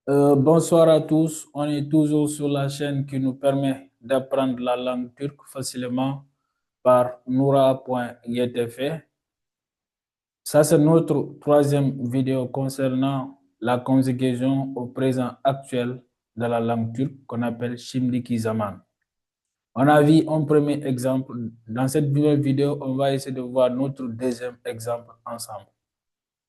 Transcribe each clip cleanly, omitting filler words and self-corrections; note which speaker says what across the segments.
Speaker 1: Bonsoir à tous. On est toujours sur la chaîne qui nous permet d'apprendre la langue turque facilement par noura.ytf. Ça, c'est notre troisième vidéo concernant la conjugaison au présent actuel de la langue turque qu'on appelle Şimdiki Zaman. On a vu un premier exemple. Dans cette nouvelle vidéo, on va essayer de voir notre deuxième exemple ensemble.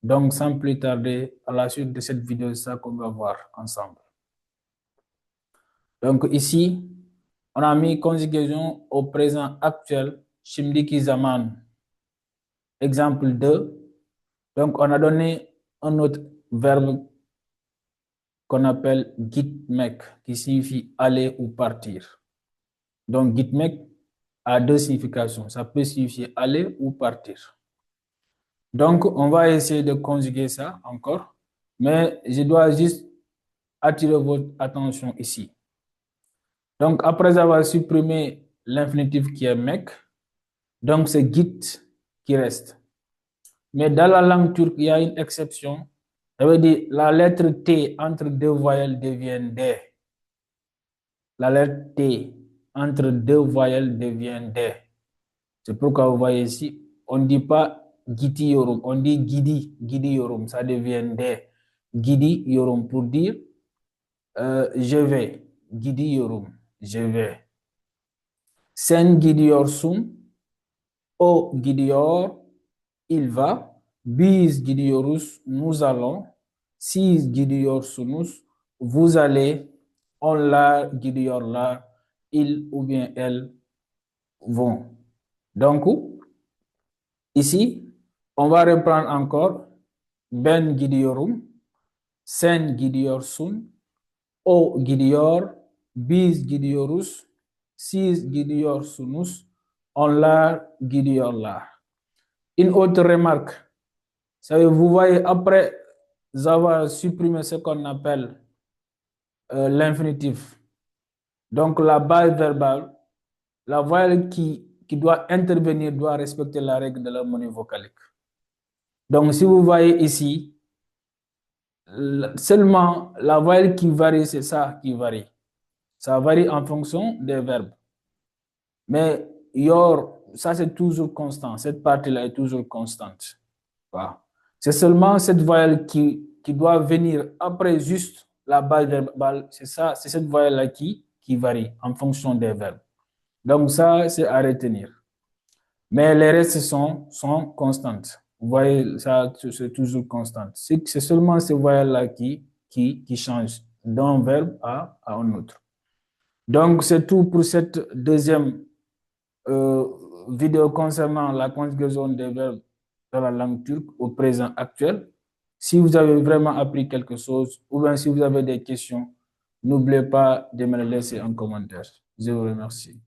Speaker 1: Donc, sans plus tarder, à la suite de cette vidéo, c'est ça qu'on va voir ensemble. Donc ici, on a mis conjugaison au présent actuel, Şimdiki zaman. Exemple 2. Donc on a donné un autre verbe qu'on appelle gitmek, qui signifie aller ou partir. Donc gitmek a deux significations. Ça peut signifier aller ou partir. Donc on va essayer de conjuguer ça encore, mais je dois juste attirer votre attention ici. Donc après avoir supprimé l'infinitif qui est mek, donc c'est git qui reste. Mais dans la langue turque, il y a une exception. Ça veut dire la lettre T entre deux voyelles devient D. La lettre T entre deux voyelles devient D. C'est pourquoi vous voyez ici, on ne dit pas Giti Yorum, on dit Gidi, Gidi Yorum, ça devient D. Gidi Yorum pour dire je vais. Gidi Yorum, je vais. Sen gidiyorsun, o gidiyor, il va. Biz gidiyoruz, nous allons. Siz gidiyorsunuz, vous allez. Onlar gidiyorlar, ils ou bien elles vont. Donc, ici, on va reprendre encore. Ben gidiyorum, sen gidiyorsun, o gidiyor, biz gidiyoruz, siz gidiyorsunuz, onlar gidiyorlar. Une autre remarque, vous voyez, après avoir supprimé ce qu'on appelle l'infinitif, donc la base verbale, la voyelle qui doit intervenir doit respecter la règle de l'harmonie vocalique. Donc, si vous voyez ici, seulement la voyelle qui varie, c'est ça qui varie. Ça varie en fonction des verbes. Mais your, ça c'est toujours constant. Cette partie-là est toujours constante. Voilà. C'est seulement cette voyelle qui doit venir après juste la base verbale. C'est ça, c'est cette voyelle-là qui varie en fonction des verbes. Donc ça, c'est à retenir. Mais les restes sont constantes. Vous voyez, ça, c'est toujours constant. C'est seulement ces voyelles-là qui changent d'un verbe à un autre. Donc, c'est tout pour cette deuxième euh, vidéo concernant la conjugaison des verbes dans la langue turque au présent actuel. Si vous avez vraiment appris quelque chose ou bien si vous avez des questions, n'oubliez pas de me les laisser en commentaire. Je vous remercie.